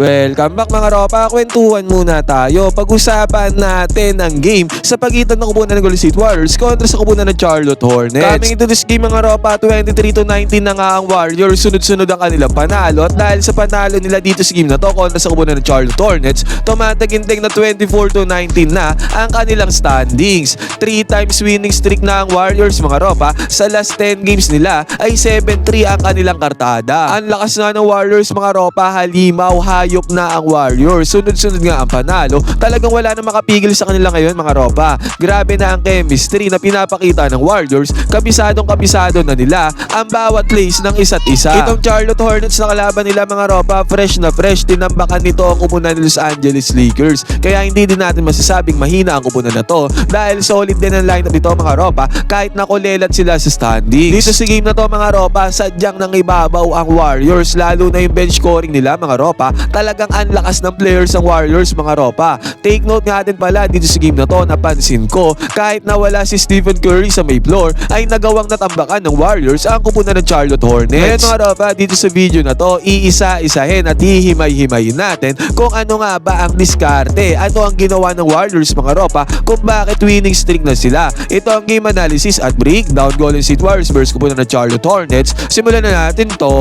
Welcome back mga ropa, kwentuhan muna tayo. Pag-usapan natin ang game sa pagitan ng kupunan ng Golden State Warriors kontra sa kupunan ng Charlotte Hornets. Coming into this game mga ropa, 23-19 na nga ang Warriors, sunod-sunod ang kanilang panalo. At dahil sa panalo nila dito sa game na to kontra sa kupunan ng Charlotte Hornets, tumataginting na 24-19 na ang kanilang standings. 3 times winning streak na ang Warriors mga ropa. Sa last 10 games nila ay 7-3 ang kanilang kartada. Ang lakas nga ng Warriors mga ropa, halimaw, hayop na ang Warriors. Sunod-sunod nga ang panalo. Talagang wala na makapigil sa kanila ngayon mga ropa. Grabe na ang chemistry na pinapakita ng Warriors. Kabisadong-kabisado na nila ang bawat plays ng isa't isa. Itong Charlotte Hornets na kalaban nila mga ropa, fresh na fresh. Tinambakan nito ang kupunan ng Los Angeles Lakers. Kaya hindi din natin masasabing mahina ang kupunan na to dahil solid din ang lineup nito mga ropa kahit nakulelat sila sa standings. Dito sa game na to mga ropa, sadyang nangibabaw ang Warriors, lalo na yung bench scoring nila mga ropa. Talagang ang lakas ng players ng Warriors mga ropa. Take note nga din pala dito sa game na to, napansin ko kahit nawala si Stephen Curry sa may floor ay nagawang natambakan ng Warriors ang kupunan ng Charlotte Hornets. Ngayon mga ropa, dito sa video na to, iisa-isahin at hihimay-himayin natin kung ano nga ba ang diskarte, ano ang ginawa ng Warriors mga ropa, kung bakit winning streak na sila. Ito ang game analysis at breakdown. Golden State Warriors versus kupunan ng Charlotte Hornets. Simulan na natin to.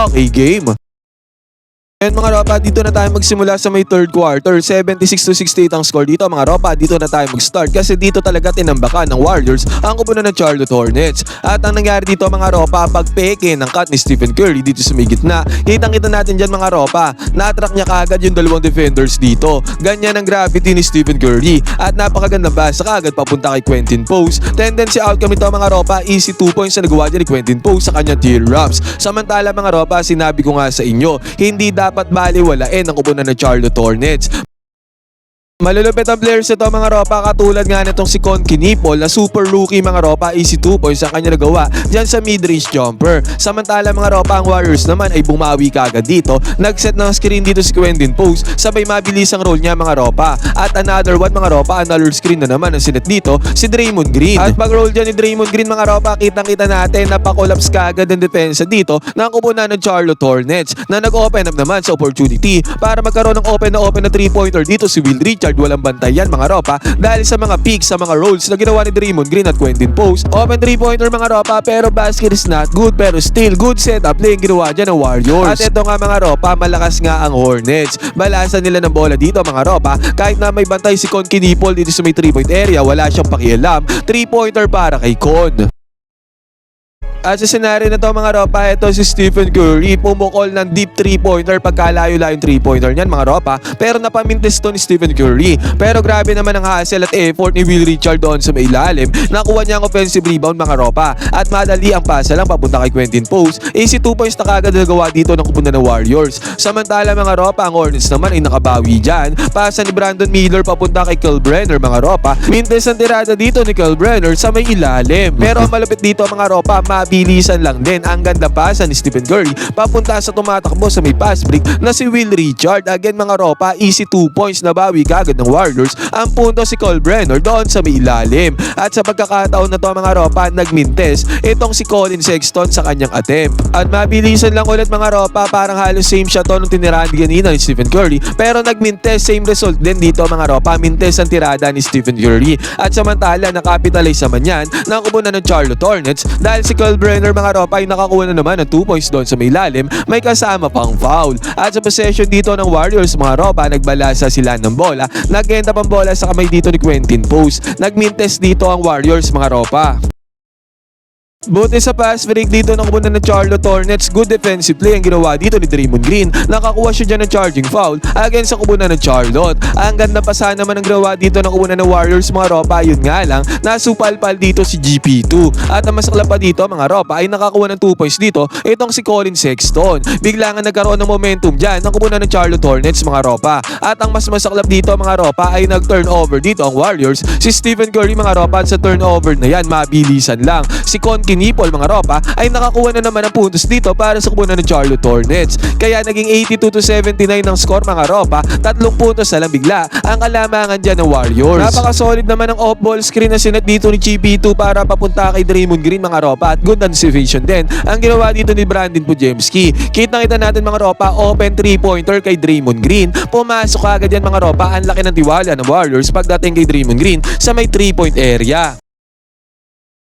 Okay, game. And mga ropa, dito na tayo magsimula sa may third quarter. 76-68 ang score dito mga ropa. Dito na tayo mag-start kasi dito talaga tinambakan ng Warriors ang kupunan ng Charlotte Hornets. At ang nangyari dito mga ropa, pagpeke ng cut ni Stephen Curry dito sa may gitna. Kitang-kita natin dyan mga ropa, na-attract niya kaagad yung dalawang defenders dito. Ganyan ang gravity ni Stephen Curry. At napakaganda basa kaagad papunta kay Quentin Post. Tendency outcome ito mga ropa, easy 2 points na nagawa niya ni Quentin Post sa kanyang teardrops. Samantala mga ropa, sinabi ko nga sa inyo, hindi dapat baliwalain ang kupunan ng Charlotte Hornets. Malulupit ang players ito mga ropa, katulad nga nitong si Con Kinipol na super rookie mga ropa, easy 2 points ang kanya nagawa dyan sa mid-range jumper. Samantala mga ropa, ang Warriors naman ay bumawi kagad dito. Nag-set ng screen dito si Quentin Post, sabay mabilis ang roll niya mga ropa. At another one mga ropa, another screen na naman ang sinet dito si Draymond Green. At pag-roll dyan ni Draymond Green mga ropa, kitang-kita natin na pa-collapse kagad ang depensa dito ng kupunan ng Charlotte Hornets na nag-open up naman sa opportunity para magkaroon ng open na 3-pointer dito si Will Richard. Walang bantayan mga ropa dahil sa mga picks, sa mga rolls na ginawa ni Draymond Green at Quentin Post. Open 3-pointer mga ropa, pero basket is not good, pero still good setup play ang ginawa dyan ng Warriors. At ito nga mga ropa, malakas nga ang Hornets. Balansan nila ng bola dito mga ropa, kahit na may bantay si Con Kinipol dito sa may 3-point area, wala siyang pakialam. 3-pointer para kay Con. At sa senaryo na to mga ropa, ito si Stephen Curry, pumukol ng deep 3-pointer pagkalayo-layo yung 3-pointer niyan mga ropa, pero napamintis to ni Stephen Curry. Pero grabe naman ang hustle at effort ni Will Richard doon sa may ilalim. Nakuha niya ang offensive rebound mga ropa at madali ang pasa lang papunta kay Quentin Post. Easy 2 points na kagad nagawa dito ng kupunan ng Warriors. Samantala mga ropa, ang Hornets naman ay nakabawi dyan. Pasa ni Brandon Miller papunta kay Kyle Brenner mga ropa. Mintes ang tirada dito ni Kyle Brenner sa may ilalim. Pero ang malapit dito mga ropa, bilisan lang din ang ganda pasa ni Stephen Curry papunta sa tumatakbo sa may pass break na si Will Richard. Again mga ropa, easy 2 points na bawi kagad ng Warriors. Ang punto si Cole Brenner doon sa may ilalim. At sa pagkakataon na to mga ropa, nagmintes itong si Colin Sexton sa kanyang attempt. At mabilisan lang ulit mga ropa, parang halos same shot to nung tinirahan ganina ni Stephen Curry, pero nagmintes, same result din dito mga ropa, mintes ang tirada ni Stephen Curry. At samantala nakapitalize naman yan ng kupunan ng Charlotte Hornets dahil si Cole Brenner mga ropa ay nakakuha na naman ng 2 points doon sa may ilalim, may kasama pang foul. At sa possession dito ng Warriors mga ropa, nagbalasa sila ng bola, nag-end up ang bola sa kamay dito ni Quentin Post. Nagmintes dito ang Warriors mga ropa. Buti sa pass break dito ng kupunan ng Charlotte Hornets, good defensive play ang ginawa dito ni Draymond Green. Nakakuha siya dyan ng charging foul against sa kupunan ng Charlotte. Ang ganda pa sana naman ang ginawa dito ng kupunan ng Warriors mga ropa, yun nga lang, nasupal-pal dito si GP2. At ang masakla pa dito mga ropa ay nakakuha ng 2 points dito itong si Colin Sexton. Bigla nga nagkaroon ng momentum dyan ng kupunan ng Charlotte Hornets mga ropa. At ang mas masaklap dito mga ropa ay nag-turnover dito ang Warriors. Si Stephen Curry mga ropa, at sa turnover na yan, mabilisan lang. Si Con kinipol mga ropa ay nakakuha na naman ng puntos dito para sa kupunan ng Charlotte Hornets. Kaya naging 82-79 ng score mga ropa, 3 puntos na lang bigla ang kalamangan dyan ng Warriors. Napaka-solid naman ang off-ball screen na sinet dito ni GP2 para papunta kay Draymond Green mga ropa at good anticipation din ang ginawa dito ni Brandon Podziemski. Kita natin mga ropa, open 3-pointer kay Draymond Green. Pumasok agad yan mga ropa, ang laki ng tiwala ng Warriors pagdating kay Draymond Green sa may 3-point area.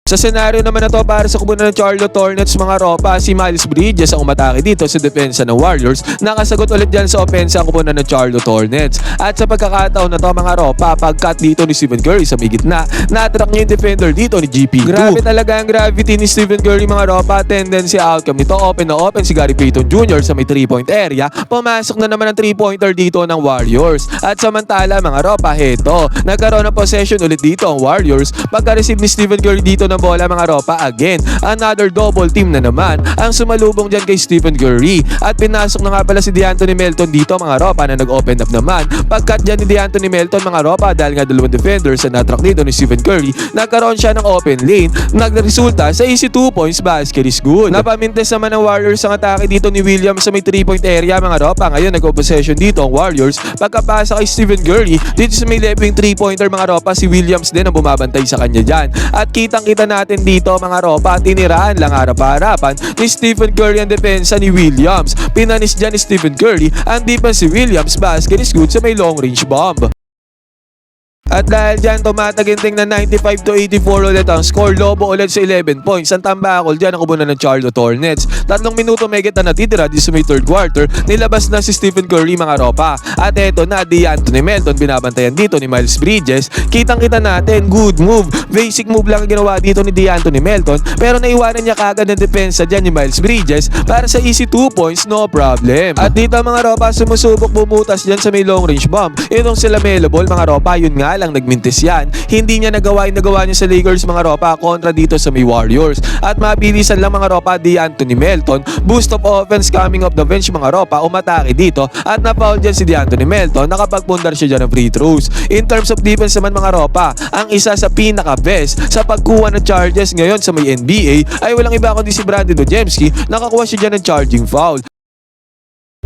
Sa senaryo naman na to para sa kupunan ng Charlotte Hornets mga ropa, si Miles Bridges ang umatake dito sa depensa ng Warriors. Nakasagot ulit dyan sa opensa ang kupunan ng Charlotte Hornets. At sa pagkakataon na to mga ropa, pag-cut dito ni Stephen Curry sa may gitna, na-attract niya yung defender dito ni GP2. Grabe talaga ang gravity ni Stephen Curry mga ropa. Tendency outcome nito, open na open si Gary Payton Jr. sa may 3-point area. Pumasok na naman ang 3-pointer dito ng Warriors. At samantala mga ropa, heto, nagkaroon ng possession ulit dito ang Warriors. Pagka-receive ni Stephen Curry dito ng bola mga ropa, again another double team na naman ang sumalubong dyan kay Stephen Curry at pinasok na nga pala si DeAnthony Melton dito mga ropa na nag-open up naman. Pagkat dyan ni DeAnthony Melton mga ropa, dahil nga dalawang defenders na natrack dito ni Stephen Curry, nagkaroon siya ng open lane, nagresulta sa easy 2 points, basket is good. Napamintes naman ng Warriors ang atake dito ni Williams sa may 3-point area mga ropa. Ngayon nag-possession dito ang Warriors. Pagkapasa kay Stephen Curry dito sa may left wing 3-pointer mga ropa, si Williams din ang bumabantay sa kanya dyan. At kitang-kita natin dito mga ropa, tiniraan lang harap-harapan ni Stephen Curry ang depensa ni Williams. Pinanis dyan ni Stephen Curry ang defense si Williams, basket is good sa may long range bomb. At dahil dyan, tumataginting na 95-84 ulit ang score. Lobo ulit sa 11 points. Ang tambakol dyan ang kubunan ng Charlotte Hornets. 3 minuto may kita natitira di sa may third quarter. Nilabas na si Stephen Curry mga ropa. At eto na, DeAnthony Melton binabantayan dito ni Miles Bridges. Kitang-kita natin, good move. Basic move lang ang ginawa dito ni DeAnthony Melton. Pero naiwanan niya kagad ng depensa dyan ni Miles Bridges para sa easy 2 points, no problem. At dito mga ropa, sumusubok bumutas dyan sa may long range bomb. Itong sila Melo Ball mga ropa, yun nga lang nagmintis yan. Hindi niya nagawa niya sa Lakers mga ropa kontra dito sa may Warriors. At mabilisan lang mga ropa, DeAnthony Melton, boost of offense coming off the bench mga ropa, umatake dito at na-foul dyan si DeAnthony Melton, nakapagpundar siya dyan ng free throws. In terms of defense naman mga ropa, ang isa sa pinaka-best sa pagkuha ng charges ngayon sa may NBA ay walang iba kundi si Brandon Podziemski. Nakakuha siya dyan ng charging foul.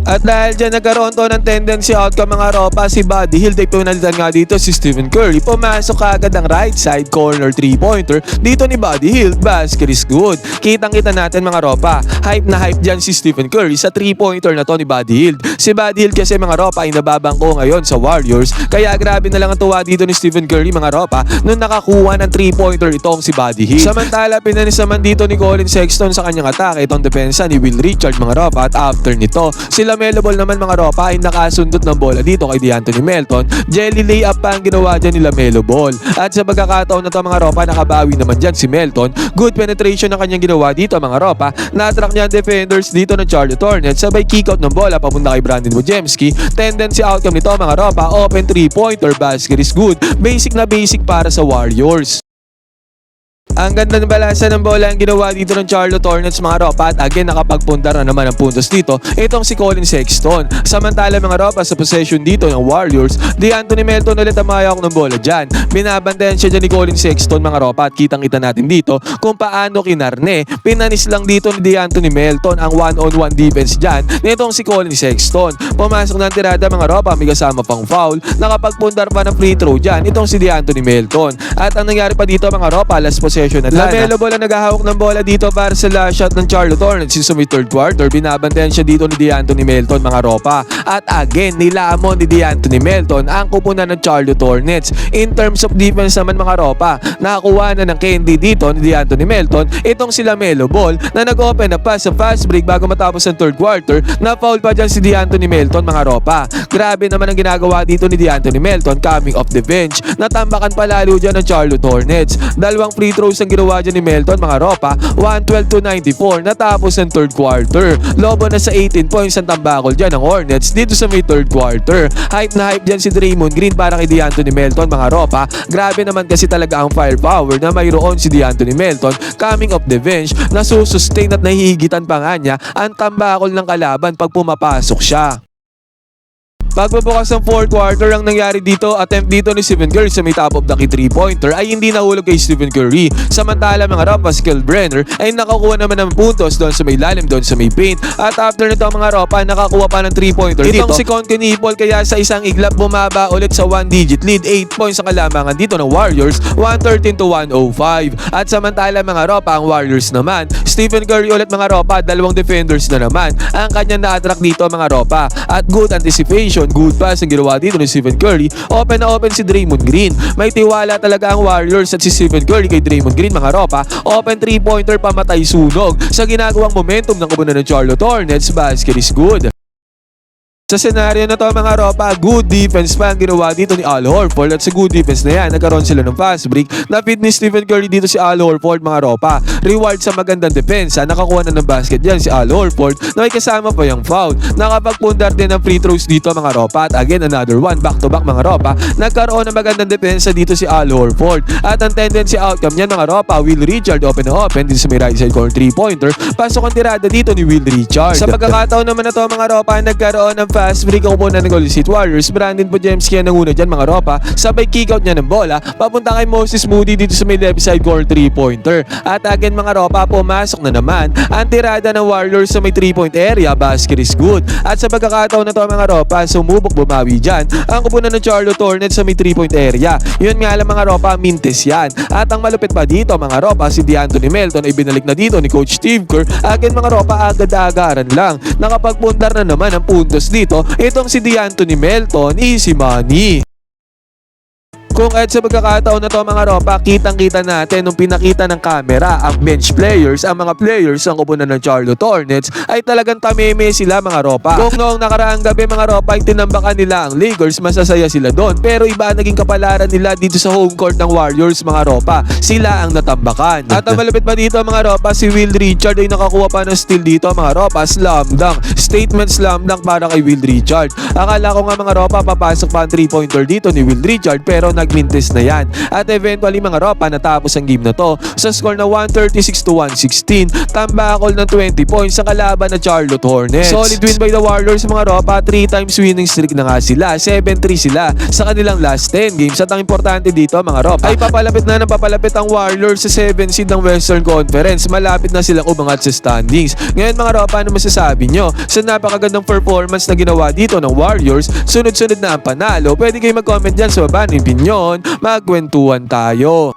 At dahil dyan nagkaroon to ng tendency outcome mga ropa, si Buddy Hield ay pinalitan nga dito si Stephen Curry. Pumasok agad ang right side corner 3-pointer dito ni Buddy Hield, basket is good. Kitang-kita natin mga ropa, hype na hype dyan si Stephen Curry sa 3-pointer na to ni Buddy Hield. Si Buddy Hield kasi mga ropa ay nababangko ngayon sa Warriors, kaya grabe na lang ang tuwa dito ni Stephen Curry mga ropa nung nakakuha ng 3-pointer itong si Buddy Hield. Samantala pinanis naman dito ni Colin Sexton sa kanyang atake itong depensa ni Will Richard mga ropa. At after nito, sila Melo Ball naman mga ropa ay nakasundot ng bola dito kay DeAnthony Melton. Jelly layup pa ang ginawa dyan nila Melo Ball. At sa pagkakataon na to mga ropa, nakabawi naman dyan si Melton. Good penetration ang kanyang ginawa dito mga ropa. Na-attract niya ang defenders dito ng Charlotte Hornets. Sabay kick-out ng bola papunta kay Brandon Podziemski. Tendency outcome nito mga ropa, open 3-pointer, basket is good. Basic na basic para sa Warriors. Ang ganda ng balasa ng bola ang ginawa dito ng Charlotte Hornets mga ropa. At again, nakapagpundar na naman ang puntos dito itong si Colin Sexton. Samantala mga ropa, sa possession dito ng Warriors, DeAnthony Melton ulit ang mayawak ng bola dyan. Binabantayan siya dyan ni Colin Sexton mga ropa. At kitang-kita natin dito kung paano kinarne. Pinanis lang dito ni DeAnthony Melton ang one-on-one defense dyan nitong si Colin Sexton. Pumasok ng tirada mga ropa, may kasama pang foul. Nakapagpundar pa ng free throw dyan itong si DeAnthony Melton. At ang nangyari pa dito mga ropa, last possession na Lamelo Ball ang naghahawak ng bola dito para sa last shot ng Charlotte Hornets sa may third quarter. Binabantayan siya dito ni DeAnthony Melton mga ropa. At again, nilamon ni DeAnthony Melton ang kupunan ng Charlotte Hornets. In terms of defense naman mga ropa, nakakuha na ng candy dito ni DeAnthony Melton itong si Lamelo Ball na nag-open na pass sa fast break bago matapos ang third quarter. Na-foul pa dyan si DeAnthony Melton mga ropa. Grabe naman ang ginagawa dito ni DeAnthony Melton coming off the bench. Natambakan palalo dyan ng Charlotte Hornets. Dalawang free throws ang ginawa dyan ni Melton mga ropa, 112-94 natapos ng third quarter. Lobo na sa 18 points ang tambakol dyan ng Hornets dito sa may third quarter. Hype na hype dyan si Draymond Green para kay DeAnthony Melton mga ropa. Grabe naman kasi talaga ang firepower na mayroon si DeAnthony Melton coming off the bench na susustain at nahihigitan pa nga niya ang tambakol ng kalaban pag pumapasok siya. Pagbubukas ng fourth quarter, ang nangyari dito, attempt dito ni Stephen Curry sa may top of the key 3-pointer ay hindi nahulog kay Stephen Curry. Samantala mga ropa, si Kyle Brenner ay nakakuha naman ng puntos doon sa may lalim, doon sa may paint. At after nito mga ropa, nakakuha pa ng 3-pointer dito. Itong si Conconipol, kaya sa isang iglap bumaba ulit sa 1-digit lead. 8 points ang kalamangan dito ng Warriors, 113-105. At samantala mga ropa, ang Warriors naman, Stephen Curry ulit mga ropa, dalawang defenders na naman ang kanyang na-attract dito mga ropa. At good anticipation, good pass ang ginawa dito ni Stephen Curry. Open na open si Draymond Green. May tiwala talaga ang Warriors at si Stephen Curry kay Draymond Green mga ropa. Open 3-pointer, pamatay sunog. Sa ginagawang momentum ng kubunan ng Charlotte Hornets, basket is good. Sa senaryo na to mga ropa, good defense pa ang ginawa dito ni Al Horford at sa good defense na yan, nagkaroon sila ng fast break. Na-feed ni Stephen Curry dito si Al Horford mga ropa. Reward sa magandang depensa, nakakuha na ng basket yan si Al Horford na may kasama pa yung foul. Nakapagpundar din ng free throws dito mga ropa at again another one, back to back mga ropa. Nagkaroon ng magandang depensa dito si Al Horford at ang tendency outcome niya mga ropa, Will Richard open na open dito sa may right side corner 3-pointer. Pasok ang tirada dito ni Will Richard. Sa pagkakataon naman na to mga ropa, nagkaroon ng fast break ang kupunan ng Golden State Warriors. Brandon Podziemski ang nanguna dyan mga ropa. Sabay kick out niya ng bola papunta kay Moses Moody dito sa may left side corner 3-pointer. At again mga ropa, pumasok na naman ang tirada ng Warriors sa may 3-point area. Basket is good. At sa pagkakataon na to mga ropa, sumubok bumawi dyan ang kupunan ng Charlotte Hornets sa may 3-point area. Yun nga lang mga ropa, mintes yan. At ang malupit pa dito mga ropa, si D'Anthony Melton ay binalik na dito ni Coach Steve Kerr. Again mga ropa, agad-agaran lang. Nakapagpundar na naman ang puntos dito. Itong si D'Anthony Melton, easy money. Kung kahit sa pagkakataon na to mga ropa, kitang-kita natin nung pinakita ng camera ang bench players, ang mga players ang kupunan ng Charlotte Hornets ay talagang tameme sila mga ropa. Kung noong nakaraang gabi mga ropa ay tinambakan nila ang Lakers, masasaya sila doon. Pero iba ang naging kapalaran nila dito sa home court ng Warriors mga ropa. Sila ang natambakan. At ang malapit pa dito mga ropa, si Will Richard ay nakakuha pa ng steal dito mga ropa. Slam dunk. Statement slam dunk para kay Will Richard. Akala ko nga mga ropa papasok pa ang 3-pointer dito ni Will Richard pero nagmintis na yan. At eventually mga ropa, natapos ang game na to sa score na 136-116. Tambakol ng 20 points sa kalaban na Charlotte Hornets. Solid win by the Warriors mga ropa. 3 times winning streak na nga sila. 7-3 sila sa kanilang last 10 games. At ang importante dito mga ropa ay papalapit na ng papalapit ang Warriors sa 7 seed ng Western Conference. Malapit na silang umangat sa standings. Ngayon mga ropa, ano masasabi nyo sa napakagandang performance na ginawa dito ng Warriors? Sunod-sunod na ang panalo. Pwede kayo mag-comment dyan sa baba ng opinion. Magkwentuhan tayo.